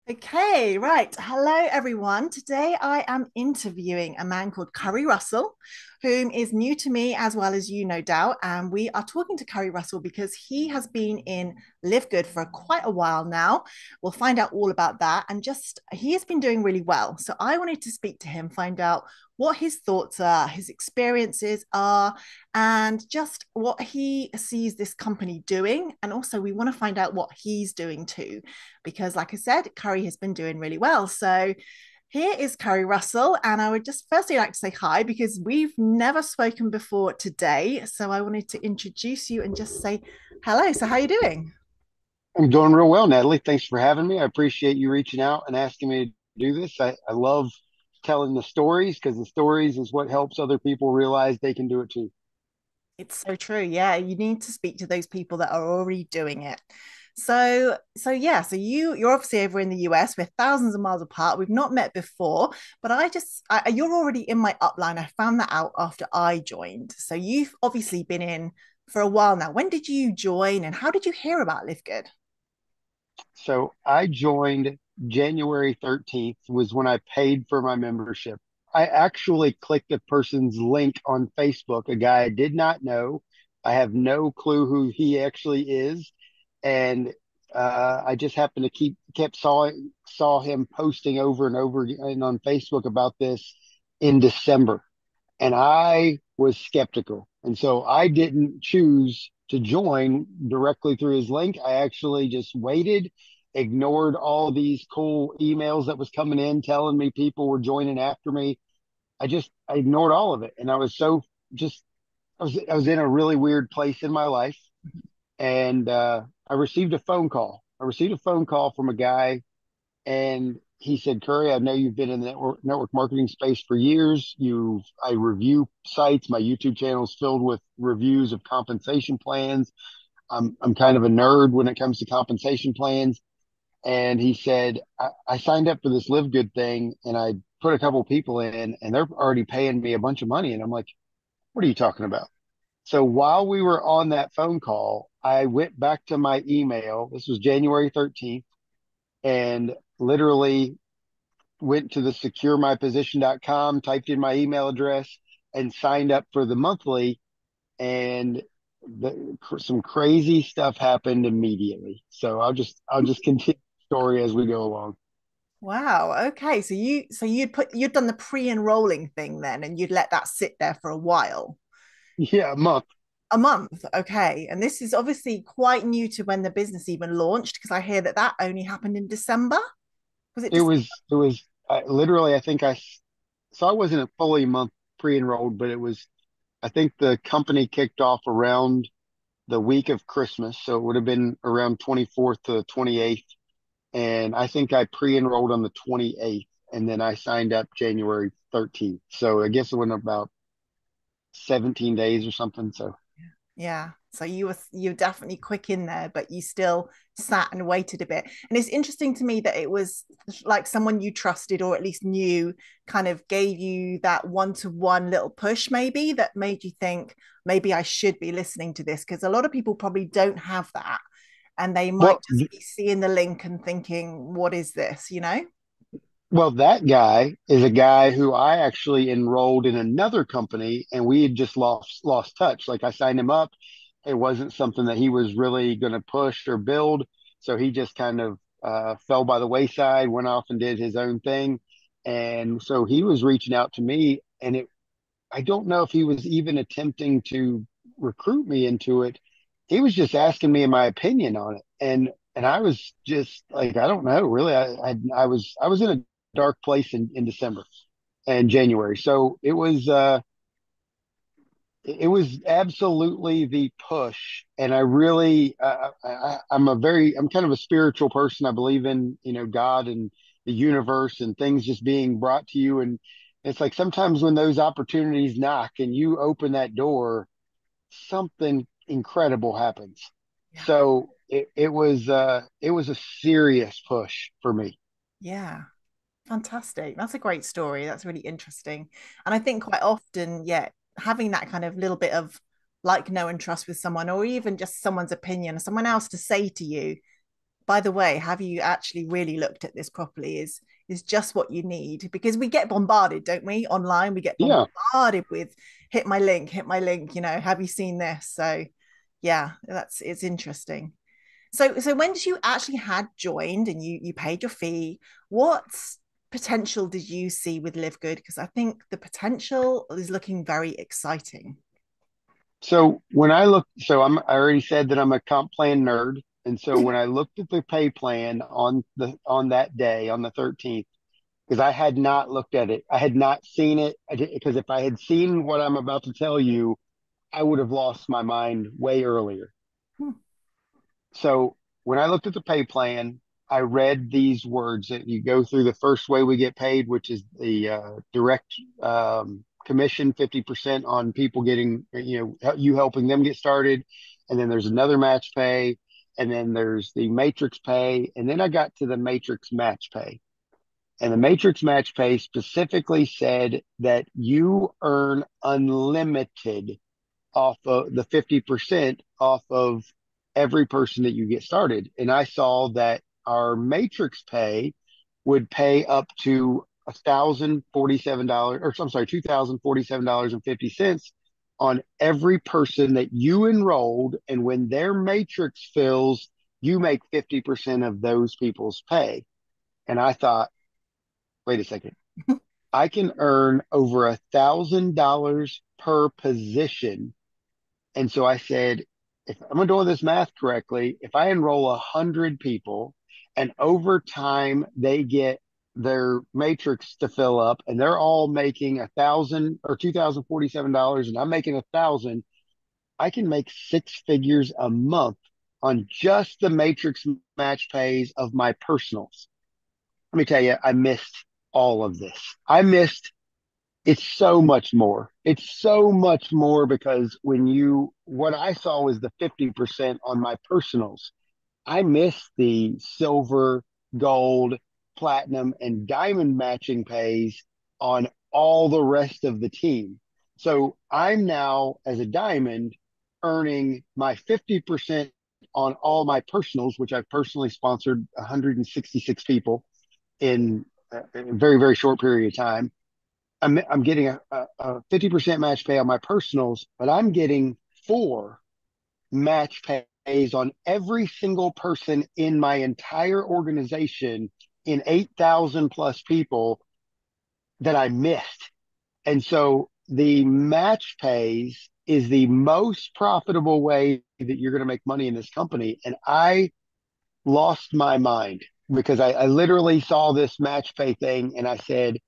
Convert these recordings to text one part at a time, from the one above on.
Okay, right. Hello, everyone. Today I am interviewing a man called Curry Russell, whom is new to me as well as you, no doubt. And we are talking to Curry Russell because he has been in Live Good for quite a while now. We'll find out all about that. And just he has been doing really well. So I wanted to speak to him, find out what his thoughts are, his experiences are, and just what he sees this company doing. And also, we want to find out what he's doing too because, like I said, Curry has been doing really well. So here is Curry Russell, and I would just firstly like to say hi because we've never spoken before today. So I wanted to introduce you and just say hello. So how are you doing? I'm doing real well, Natalie. Thanks for having me. I appreciate you reaching out and asking me to do this. I love telling the stories because the stories is what helps other people realize they can do it too. It's so true. Yeah, you need to speak to those people that are already doing it. So yeah, so you're obviously over in the US. We're thousands of miles apart. We've not met before, but you're already in my upline. I found that out after I joined. So you've obviously been in for a while now. When did you join and how did you hear about Live Good? So I joined January 13th was when I paid for my membership. I actually clicked a person's link on Facebook, a guy I did not know. I have no clue who he actually is. And I just happened to kept saw him posting over and over again on Facebook about this in December, and I was skeptical. And so I didn't choose to join directly through his link. I actually just waited, ignored all these cool emails that was coming in telling me people were joining after me. I ignored all of it. And I was so just I was in a really weird place in my life, and I received a phone call. I received a phone call from a guy, and he said, "Curry, I know you've been in the network marketing space for years. I review sites. My YouTube channel is filled with reviews of compensation plans. I'm kind of a nerd when it comes to compensation plans." And he said, I signed up for this Live Good thing, and I put a couple people in, and they're already paying me a bunch of money." And I'm like, "What are you talking about?" So while we were on that phone call, I went back to my email. This was January 13th, and literally went to the securemyposition.com, typed in my email address, and signed up for the monthly. And some crazy stuff happened immediately. So I'll just continue the story as we go along. Wow. Okay. So you'd done the pre-enrolling thing then and you'd let that sit there for a while. Yeah, a month. A month, okay. And this is obviously quite new to when the business even launched because I hear that that only happened in December. Was it December? It was literally, so I wasn't a fully month pre-enrolled, but it was, I think the company kicked off around the week of Christmas. So it would have been around 24th to 28th. And I think I pre-enrolled on the 28th, and then I signed up January 13th. So I guess it went about 17 days or something. So Yeah. So you're definitely quick in there, but you still sat and waited a bit. And it's interesting to me that it was like someone you trusted or at least knew kind of gave you that one-to-one little push, maybe that made you think maybe I should be listening to this because a lot of people probably don't have that. And they might well, just be seeing the link and thinking, what is this, you know? well, that guy is a guy who I actually enrolled in another company, and we had just lost touch. Like I signed him up, it wasn't something that he was really going to push or build, so he just kind of fell by the wayside, went off and did his own thing, and so he was reaching out to me, and it I don't know if he was even attempting to recruit me into it. He was just asking me my opinion on it, and I was just like, I don't know, really. I was in a dark place in December and January, so it was absolutely the push, and I really I'm kind of a spiritual person. I believe in God and the universe and things just being brought to you, and it's like sometimes when those opportunities knock and you open that door, something incredible happens. Yeah. So it was a serious push for me. Yeah. Fantastic. That's a great story. That's really interesting. And I think quite often, yeah, having that kind of little bit of like know and trust with someone, or even just someone's opinion, someone else to say to you, by the way, have you actually really looked at this properly? Is just what you need, because we get bombarded, don't we? Online, we get Yeah. bombarded with hit my link, have you seen this? So yeah, it's interesting. So when did you actually had joined and you paid your fee, what potential did you see with Live Good? Because I think the potential is looking very exciting. So when I look, I already said that I'm a comp plan nerd. And so when I looked at the pay plan on that day, on the 13th, because I had not looked at it, I had not seen it. Because if I had seen what I'm about to tell you, I would have lost my mind way earlier. So when I looked at the pay plan, I read these words that you go through the first way we get paid, which is the direct commission, 50% on people getting, you helping them get started. And then there's another match pay. And then there's the matrix pay. And then I got to the matrix match pay. And the matrix match pay specifically said that you earn unlimited off of the 50% off of every person that you get started. And I saw that our matrix pay would pay up to $1,047, or I'm sorry, $2,047.50 on every person that you enrolled. And when their matrix fills, you make 50% of those people's pay. And I thought, wait a second, I can earn over $1,000 per position. And so I said, if I'm doing this math correctly, if I enroll 100 people and over time they get their matrix to fill up and they're all making 1,000 or $2,047 and I'm making 1,000, I can make six figures a month on just the matrix match pays of my personals. Let me tell you, I missed all of this. I missed It's so much more. It's so much more because what I saw was the 50% on my personals. I missed the silver, gold, platinum, and diamond matching pays on all the rest of the team. So I'm now, as a diamond, earning my 50% on all my personals, which I've personally sponsored 166 people in a very, very short period of time. I'm getting a 50% match pay on my personals, but I'm getting four match pays on every single person in my entire organization in 8,000 plus people that I missed. And so the match pays is the most profitable way that you're going to make money in this company. And I lost my mind because I literally saw this match pay thing and I said,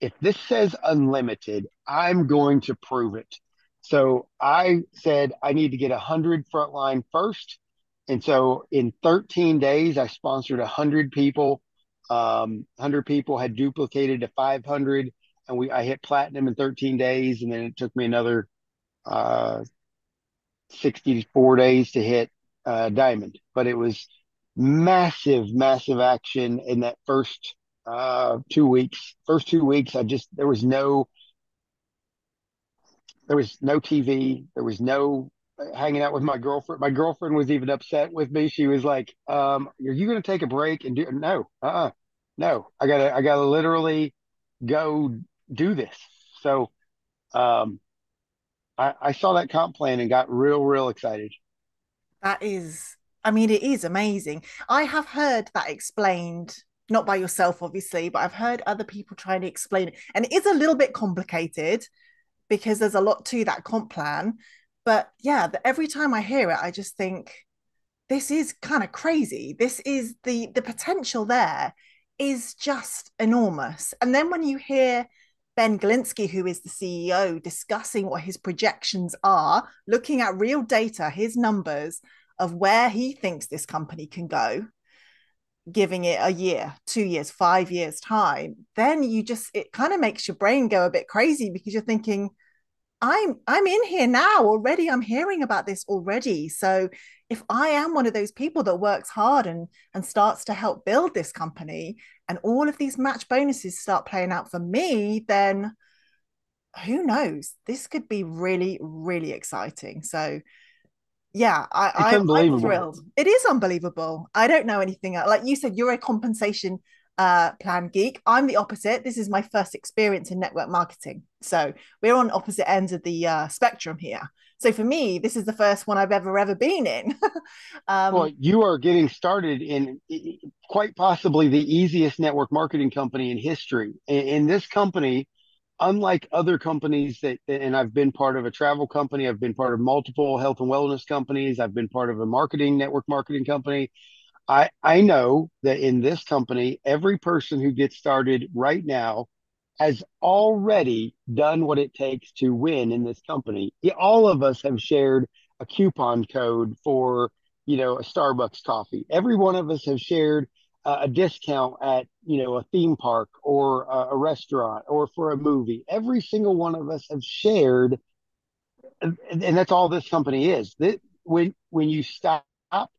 if this says unlimited, I'm going to prove it. So I said I need to get 100 frontline first. And so in 13 days, I sponsored 100 people. 100 people had duplicated to 500, and I hit platinum in 13 days. And then it took me another 64 days to hit diamond. But it was massive, massive action in that first 2 weeks. First 2 weeks, there was no TV. There was no hanging out with my girlfriend. My girlfriend was even upset with me. She was like, "Are you going to take a break and do?" No, no. I gotta literally go do this. So um, I saw that comp plan and got real, real excited. That is, I mean, it is amazing. I have heard that explained, not by yourself, obviously, but I've heard other people trying to explain it. And it is a little bit complicated because there's a lot to that comp plan. But yeah, every time I hear it, I just think this is kind of crazy. This is the potential there is just enormous. And then when you hear Ben Galinsky, who is the CEO, discussing what his projections are, looking at real data, his numbers of where he thinks this company can go, giving it a year, 2 years, 5 years time, then it kind of makes your brain go a bit crazy because you're thinking, I'm in here now already. I'm hearing about this already. So if I am one of those people that works hard and starts to help build this company and all of these match bonuses start playing out for me, then who knows? This could be really, really exciting. So Yeah, It's I'm unbelievable. thrilled. It is unbelievable. I don't know anything. Like you said, you're a compensation plan geek. I'm the opposite. This is my first experience in network marketing. So we're on opposite ends of the spectrum here. So for me, this is the first one I've ever been in. Well, um, you are getting started in quite possibly the easiest network marketing company in history. In this company, unlike other companies and I've been part of a travel company, I've been part of multiple health and wellness companies, I've been part of a network marketing company. I know that in this company, every person who gets started right now has already done what it takes to win in this company. All of us have shared a coupon code for, a Starbucks coffee. Every one of us have shared a discount at, a theme park or a restaurant or for a movie. Every single one of us have shared, and that's all this company is. When you stop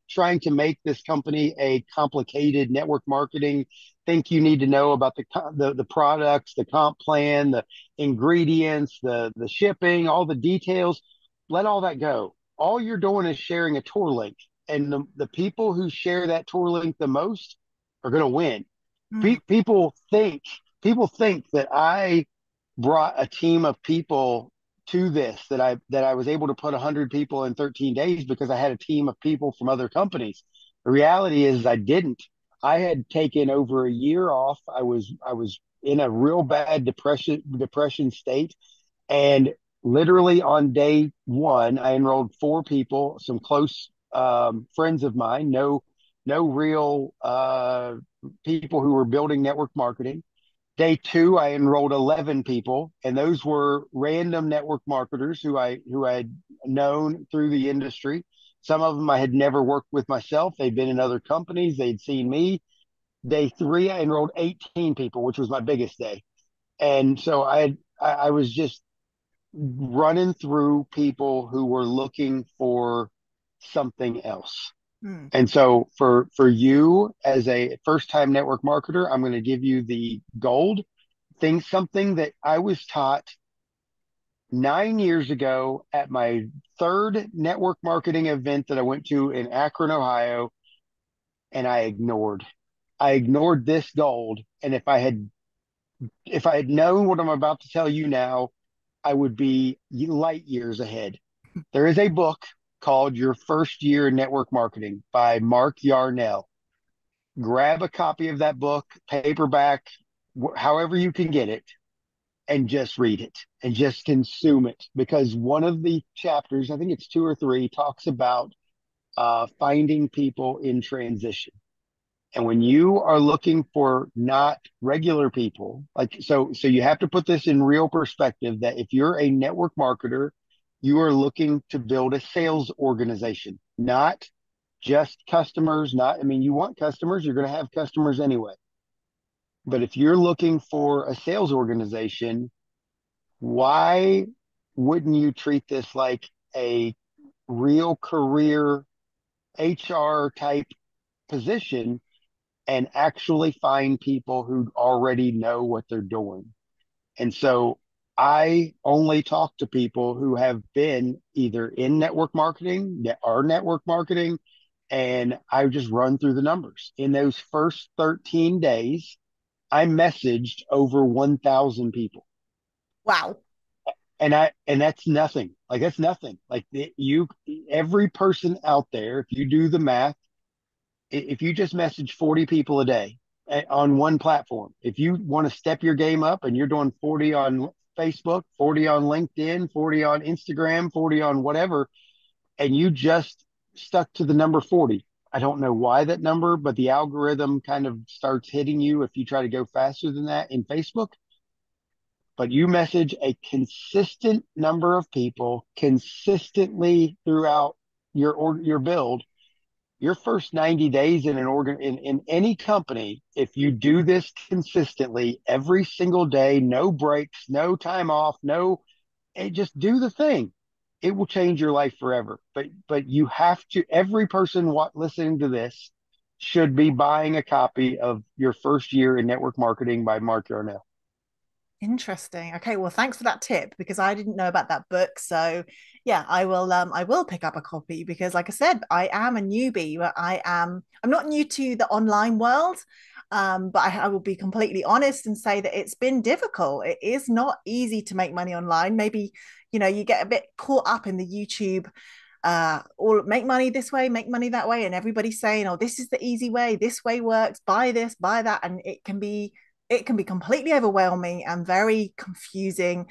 trying to make this company a complicated network marketing, think you need to know about the products, the comp plan, the ingredients, the shipping, all the details. Let all that go. All you're doing is sharing a tour link, and the people who share that tour link the most are going to win. mm, Pe- people think people think that I brought a team of people to this, that I was able to put 100 people in 13 days because I had a team of people from other companies. The reality is I didn't. I had taken over a year off. I was in a real bad depression state, and literally on day one, I enrolled four people, some close friends of mine, no real people who were building network marketing. Day two, I enrolled 11 people, and those were random network marketers who I had known through the industry. Some of them I had never worked with myself. They'd been in other companies. They'd seen me. Day three, I enrolled 18 people, which was my biggest day. And so I was just running through people who were looking for something else. mm. And so for you as a first time network marketer, I'm going to give you the gold thing, something that I was taught 9 years ago at my third network marketing event that I went to in Akron, Ohio, and I ignored this gold. And if I had known what I'm about to tell you now, I would be light years ahead. There is a book called Your First Year in Network Marketing by Mark Yarnell. Grab a copy of that book, paperback, however you can get it, and just read it and just consume it. Because one of the chapters, I think it's two or three, talks about finding people in transition. And when you are looking for not regular people, so you have to put this in real perspective that if you're a network marketer, you are looking to build a sales organization, not just customers. Not, I mean, you want customers, you're going to have customers anyway. But if you're looking for a sales organization, why wouldn't you treat this like a real career HR type position and actually find people who already know what they're doing? And so I only talk to people who have been either in network marketing, that are network marketing, and I just run through the numbers. In those first 13 days, I messaged over 1,000 people. Wow. And that's nothing. Like that's nothing. Like every person out there, if you do the math, if you just message 40 people a day on one platform, if you want to step your game up and you're doing 40 on Facebook, 40 on LinkedIn, 40 on Instagram, 40 on whatever, and you just stuck to the number 40. I don't know why that number, but the algorithm kind of starts hitting you if you try to go faster than that in Facebook. But you message a consistent number of people consistently throughout your build. Your first 90 days in any company, if you do this consistently every single day, no breaks, no time off, no, just do the thing. It will change your life forever. But you have to. Every person listening to this should be buying a copy of Your First Year in Network Marketing by Mark Yarnell. Interesting. Okay, well, thanks for that tip because I didn't know about that book. So, yeah, I will pick up a copy because like I said, I am a newbie, but I'm not new to the online world. But I will be completely honest and say that it's been difficult. It is not easy to make money online. Maybe, you get a bit caught up in the YouTube or make money this way, make money that way, and everybody's saying, oh, this is the easy way, this way works, buy this, buy that, and it can be completely overwhelming and very confusing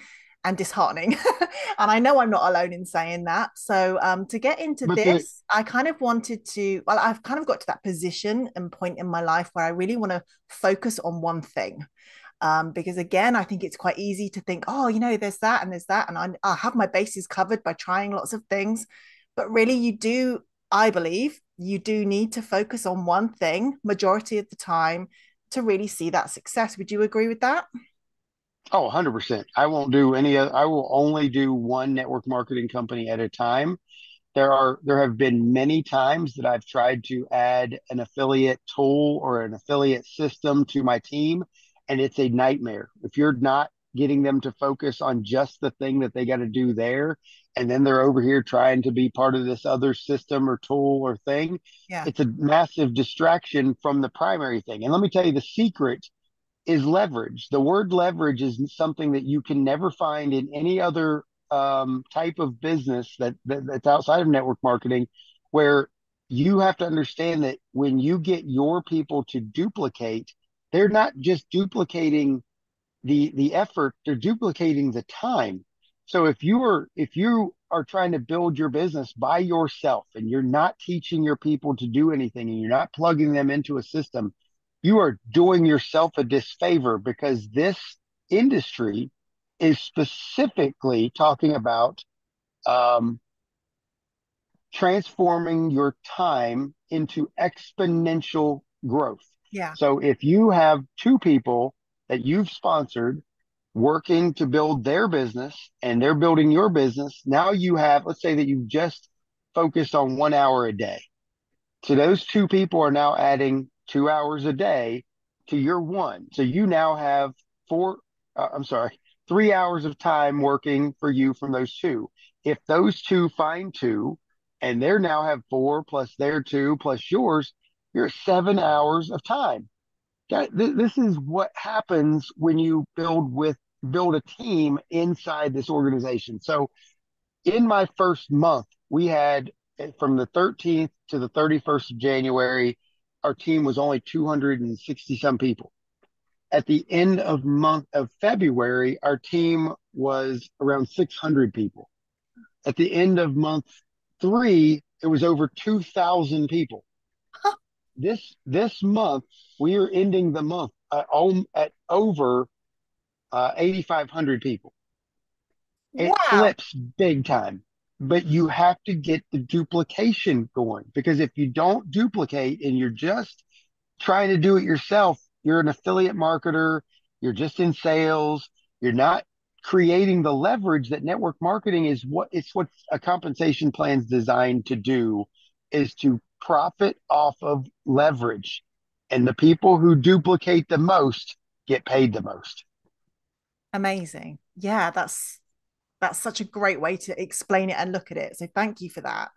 and disheartening. And I know I'm not alone in saying that. So to get into But the this, I kind of wanted to, well, I've kind of got to that position and point in my life where I really want to focus on one thing. Because again, I think it's quite easy to think, oh, there's that and there's that, and I have my bases covered by trying lots of things. But really, I believe, you do need to focus on one thing majority of the time to really see that success. Would you agree with that? Oh, 100%. I won't do any other, I will only do one network marketing company at a time. There have been many times that I've tried to add an affiliate tool or an affiliate system to my team, and it's a nightmare. If you're not getting them to focus on just the thing that they got to do there, and then they're over here trying to be part of this other system or tool or thing, Yeah. it's a massive distraction from the primary thing. And let me tell you, the secret is leverage. The word leverage is something that you can never find in any other type of business that's outside of network marketing, where you have to understand that when you get your people to duplicate, they're not just duplicating the effort, they're duplicating the time. So if you are trying to build your business by yourself and you're not teaching your people to do anything and you're not plugging them into a system, you are doing yourself a disfavor, because this industry is specifically talking about um, transforming your time into exponential growth. Yeah. So if you have two people that you've sponsored working to build their business and they're building your business, now you have, let's say that you just focused on 1 hour a day. So those two people are now adding 2 hours a day to your one. So you now have I'm sorry, 3 hours of time working for you from those two. If those two find two and they now have four plus their two plus yours, you're at 7 hours of time. This is what happens when you build a team inside this organization. So in my first month, we had from the 13th to the 31st of January, our team was only 260 some people. At the end of month of February, our team was around 600 people. At the end of month three, it was over 2,000 people. This month, we are ending the month at over 8,500 people. It Wow. flips big time. But you have to get the duplication going, because if you don't duplicate and you're just trying to do it yourself, you're an affiliate marketer, you're just in sales, you're not creating the leverage that network marketing is. What a compensation plan is designed to do, is to profit off of leverage. And the people who duplicate the most get paid the most. Amazing. Yeah, that's such a great way to explain it and look at it. So thank you for that.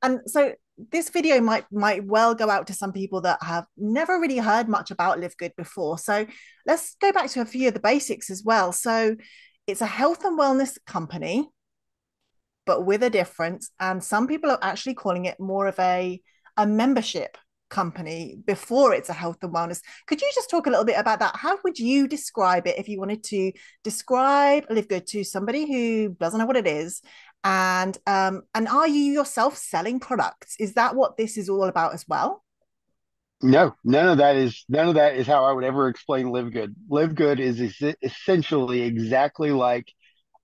And so this video might well go out to some people that have never really heard much about LiveGood before. So let's go back to a few of the basics as well. So it's a health and wellness company, but with a difference. And some people are actually calling it more of a membership company before it's a health and wellness. Could you just talk a little bit about that? How would you describe it if you wanted to describe LiveGood to somebody who doesn't know what it is? And are you yourself selling products? Is that what this is all about as well? No, none of that is how I would ever explain Live Good. Live Good is essentially exactly like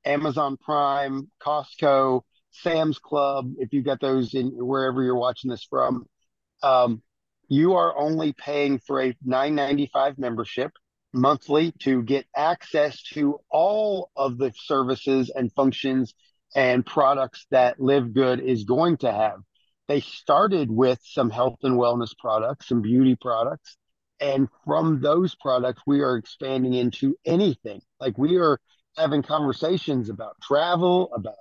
Amazon Prime, Costco, Sam's Club, if you've got those in wherever you're watching this from. Um, you are only paying for a $9.95 membership monthly to get access to all of the services and functions and products that Live Good is going to have. They started with some health and wellness products, some beauty products, And from those products, we are expanding into anything. Like we are having conversations about travel, about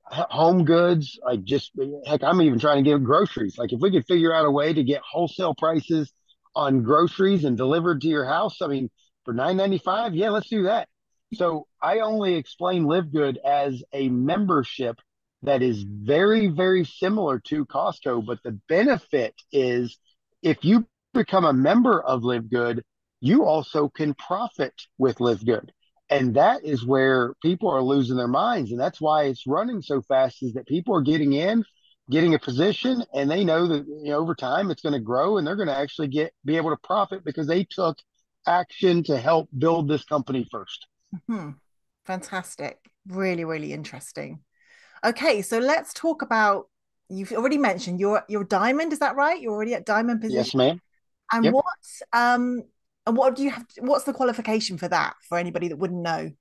home goods. Like just heck, I'm even trying to get groceries. Like if we could figure out a way to get wholesale prices on groceries and delivered to your house, I mean, for 9.95, yeah, let's do that. So I only explain Live Good as a membership that is very, very similar to Costco, but the benefit is if you become a member of Live Good, you also can profit with Live Good. And that is where people are losing their minds. And that's why it's running so fast is that people are getting in, getting a position, and they know that over time it's going to grow and they're going to actually be able to profit because they took action to help build this company first. Hmm. Fantastic. Really, really interesting. Okay, so let's talk about you've already mentioned your diamond, is that right? You're already at diamond position. Yes, ma'am. And Yep. what do you have what's the qualification for that for anybody that wouldn't know?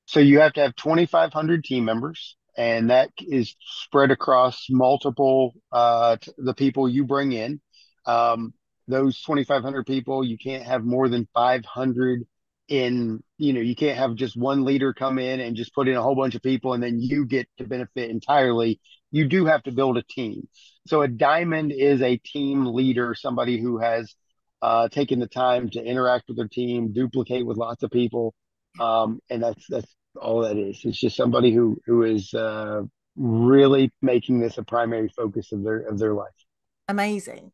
So you have to have 2,500 team members, and that is spread across multiple the people you bring in. Um, those 2,500 people, you can't have more than 500 in. You can't have just one leader come in and just put in a whole bunch of people, and then you get to benefit entirely. You do have to build a team. So a diamond is a team leader, somebody who has taken the time to interact with their team, duplicate with lots of people, and that's all that is. It's just somebody who is really making this a primary focus of their life. Amazing.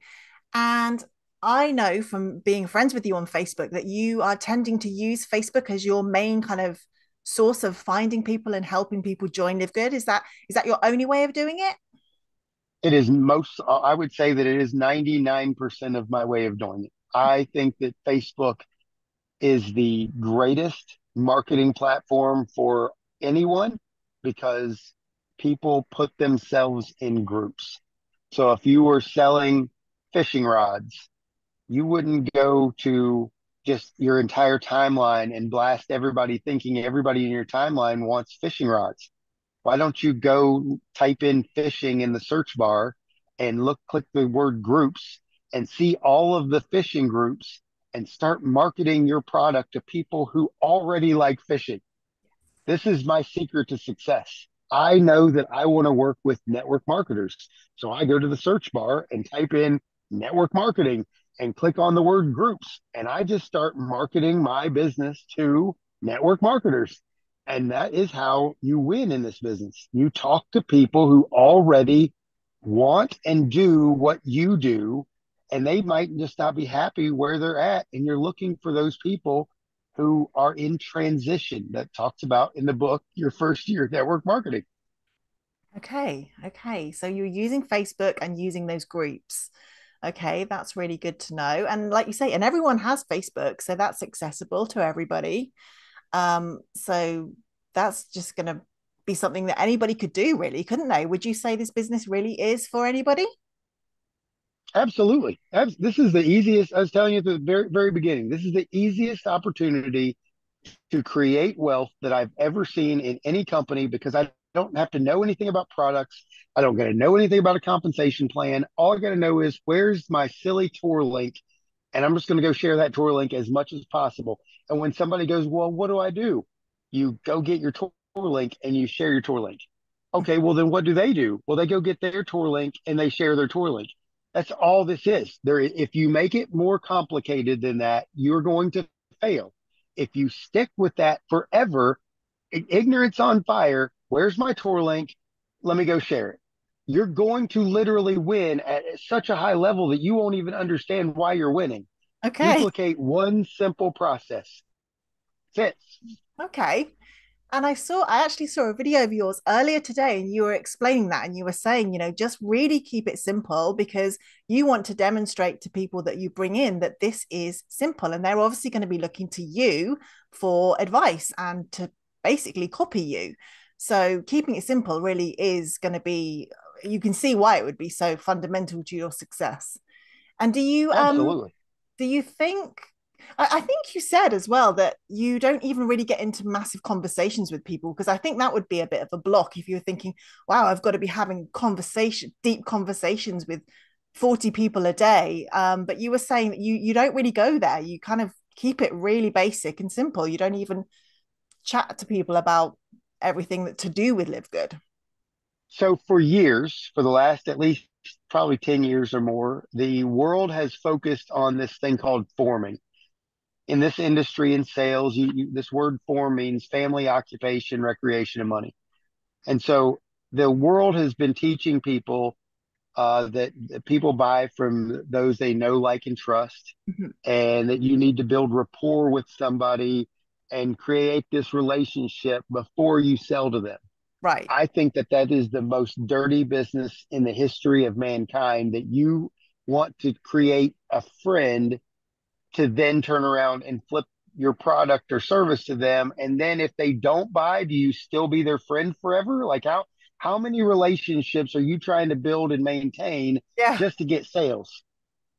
And I know from being friends with you on Facebook that you are tending to use Facebook as your main kind of source of finding people and helping people join Live Good. Is that your only way of doing it? It is most. I would say that it is 99% of my way of doing it. I think that Facebook is the greatest marketing platform for anyone because people put themselves in groups. So if you were selling fishing rods, you wouldn't go to just your entire timeline and blast everybody thinking everybody in your timeline wants fishing rods. Why don't you go type in fishing in the search bar and click the word groups and see all of the fishing groups and start marketing your product to people who already like fishing? This is my secret to success. I know that I want to work with network marketers. So I go to the search bar and type in network marketing and click on the word groups. And I just start marketing my business to network marketers. And that is how you win in this business. You talk to people who already want and do what you do, and they might just not be happy where they're at. And you're looking for those people who are in transition that talks about in the book your first year network marketing. Okay, okay. So you're using Facebook and using those groups. Okay, that's really good to know. And like you say, and everyone has Facebook, so that's accessible to everybody. So that's just going to be something that anybody could do, really, couldn't they? Would you say this business really is for anybody? Absolutely. This is the easiest. I was telling you at the very, very beginning, this is the easiest opportunity to create wealth that I've ever seen in any company because I don't have to know anything about products. I don't got to know anything about a compensation plan. All I got to know is where's my silly tour link, and I'm just going to go share that tour link as much as possible. And when somebody goes, well, what do I do? You go get your tour link and you share your tour link. Okay, well then what do they do? Well, they go get their tour link and they share their tour link. That's all this is. If you make it more complicated than that, you're going to fail. If you stick with that forever, ignorance on fire, where's my tour link? Let me go share it. You're going to literally win at such a high level that you won't even understand why you're winning. Okay, Duplicate one simple process. That's it. okay. And I actually saw a video of yours earlier today, and you were explaining that, and you were saying, just really keep it simple because you want to demonstrate to people that you bring in that this is simple. And they're obviously going to be looking to you for advice and to basically copy you. So keeping it simple really is going to be, you can see why it would be so fundamental to your success. And Absolutely. do you think I think you said as well that you don't even really get into massive conversations with people because I think that would be a bit of a block if you're thinking, wow, I've got to be having deep conversations with 40 people a day. But you were saying that you don't really go there. You kind of keep it really basic and simple. You don't even chat to people about everything that to do with Live Good. So for years, for the last at least probably 10 years or more, the world has focused on this thing called forming. In this industry in sales, this word form means family, occupation, recreation, and money. And so the world has been teaching people that people buy from those they know, like, and trust, Mhm. and that you need to build rapport with somebody and create this relationship before you sell to them. Right. I think that that is the most dirty business in the history of mankind, that you want to create a friend to then turn around and flip your product or service to them. And then if they don't buy, do you still be their friend forever? Like how many relationships are you trying to build and maintain Yeah. just to get sales?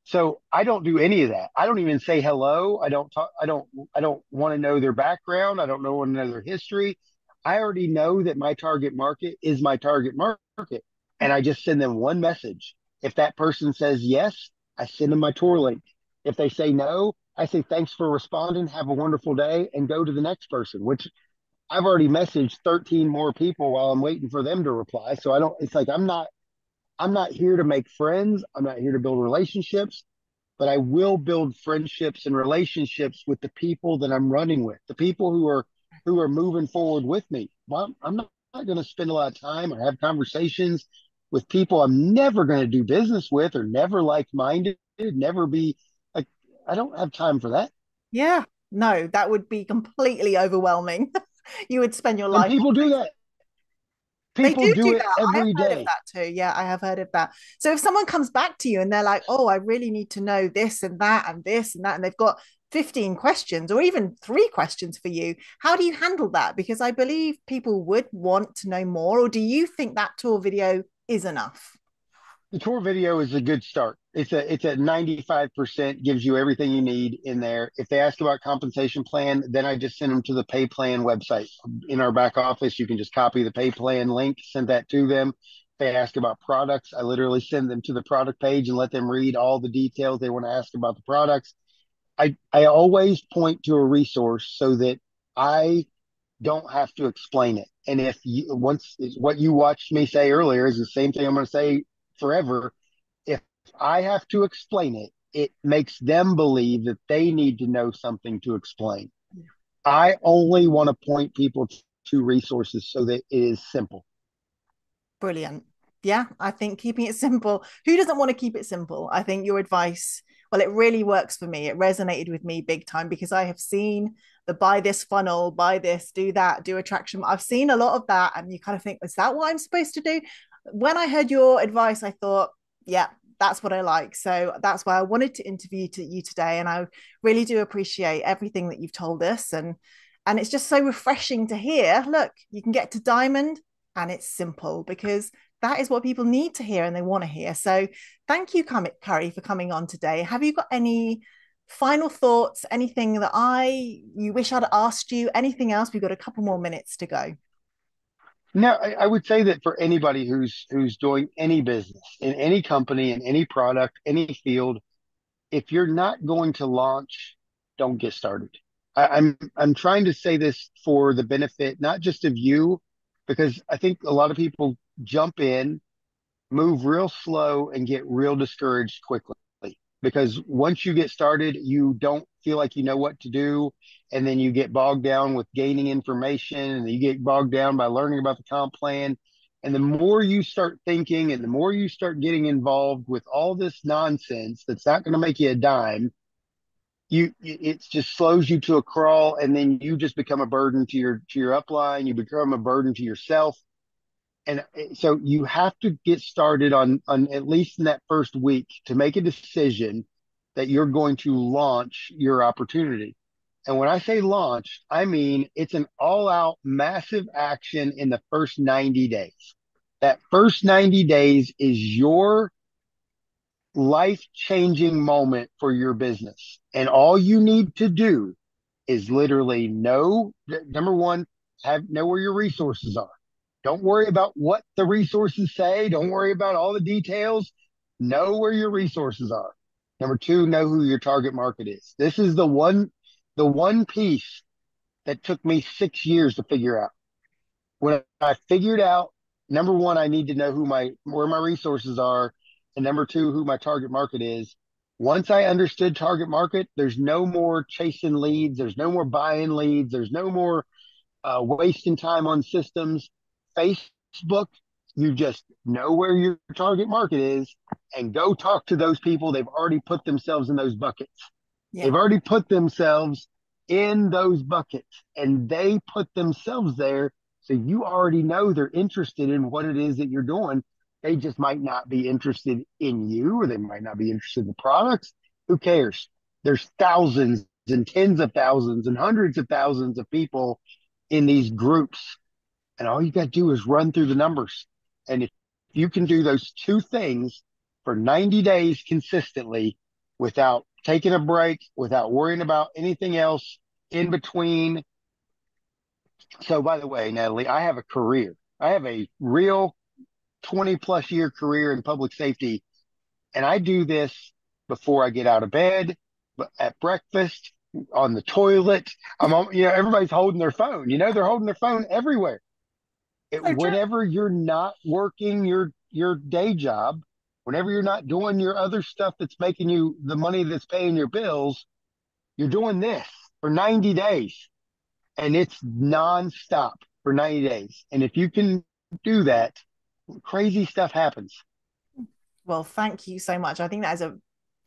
So I don't do any of that. I don't even say hello. I don't talk. I don't want to know their background. I don't want to know their history. I already know that my target market is my target market, and I just send them one message. If that person says yes, I send them my tour link. If they say no, I say thanks for responding. Have a wonderful day, and go to the next person. Which I've already messaged 13 more people while I'm waiting for them to reply. So I don't. It's like I'm not here to make friends. I'm not here to build relationships, but I will build friendships and relationships with the people that I'm running with, the people who are moving forward with me. Well, I'm not going to spend a lot of time or have conversations with people I'm never going to do business with, or never like minded, never be like, I don't have time for that. Yeah. No, that would be completely overwhelming. You would spend your And life on people do Facebook. that. They People do do do it that. I have every heard of day. that too. Yeah, I have heard of that. So if someone comes back to you and they're like, "Oh, I really need to know this and that and this and that," and they've got 15 questions or even 3 questions for you, how do you handle that? Because I believe people would want to know more. Or do you think that tour video is enough? The tour video is a good start. It's a 95% gives you everything you need in there. If they ask about compensation plan, then I just send them to the pay plan website. In our back office, you can just copy the pay plan link, send that to them. If they ask about products, I literally send them to the product page and let them read all the details they want to ask about the products. I always point to a resource so that I don't have to explain it. And if you once what you watched me say earlier is the same thing I'm going to say forever. If I have to explain it, it makes them believe that they need to know something to explain. I only want to point people to resources so that it is simple. Brilliant. Yeah, I think keeping it simple. Who doesn't want to keep it simple? I think your advice, well, it really works for me. It resonated with me big time because I have seen the buy this funnel, buy this, do that, do attraction. I've seen a lot of that. And you kind of think, is that what I'm supposed to do? When I heard your advice, I thought, yeah, that's what I like. So that's why I wanted to interview you today. And I really do appreciate everything that you've told us. And it's just so refreshing to hear. Look, you can get to diamond and it's simple because that is what people need to hear and they want to hear. So thank you, Curry, for coming on today. Have you got any final thoughts, anything that you wish I'd asked you, anything else? We've got a couple more minutes to go. No, I would say that for anybody who's doing any business in any company, in any product, any field, if you're not going to launch, don't get started. I'm trying to say this for the benefit not just of you, because I think a lot of people jump in, move real slow, and get real discouraged quickly. Because once you get started, you don't feel like you know what to do, and then you get bogged down with gaining information, and you get bogged down by learning about the comp plan. And the more you start thinking, and the more you start getting involved with all this nonsense that's not going to make you a dime, you it just slows you to a crawl, and then you just become a burden to your upline. You become a burden to yourself, and so you have to get started on at least in that first week to make a decision that you're going to launch your opportunity. And when I say launch, I mean it's an all out massive action in the first 90 days. That first 90 days is your life changing moment for your business. And all you need to do is literally know, number one, know where your resources are. Don't worry about what the resources say. Don't worry about all the details. know where your resources are. Number two, know who your target market is. This is the one piece that took me 6 years to figure out. When I figured out, number one, I need to know where my resources are, and number two, who my target market is. Once I understood target market, there's no more chasing leads. There's no more buying leads. There's no more wasting time on systems. Facebook, you just know where your target market is and go talk to those people. They've already put themselves in those buckets. Yeah. They've already put themselves in those buckets and they put themselves there. So you already know they're interested in what it is that you're doing. They just might not be interested in you, or they might not be interested in the products. Who cares? There's thousands and tens of thousands and hundreds of thousands of people in these groups. And all you got to do is run through the numbers. And if you can do those two things for 90 days consistently without taking a break, without worrying about anything else in between. So, by the way, Natalie, I have a career. I have a real 20 plus year career in public safety. And I do this before I get out of bed, at breakfast, on the toilet. Everybody's holding their phone. They're holding their phone everywhere. So true. Whenever you're not working your day job, whenever you're not doing your other stuff that's making you the money that's paying your bills, you're doing this for 90 days and it's nonstop for 90 days. And if you can do that, crazy stuff happens. Well, thank you so much. I think that is a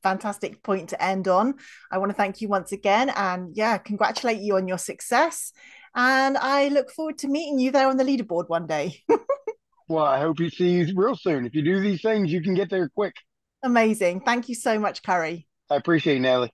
fantastic point to end on. I want to thank you once again and yeah, congratulate you on your success. And I look forward to meeting you there on the leaderboard one day. Well, I hope you see you real soon. If you do these things, you can get there quick. Amazing. Thank you so much, Curry. I appreciate it, Natalie.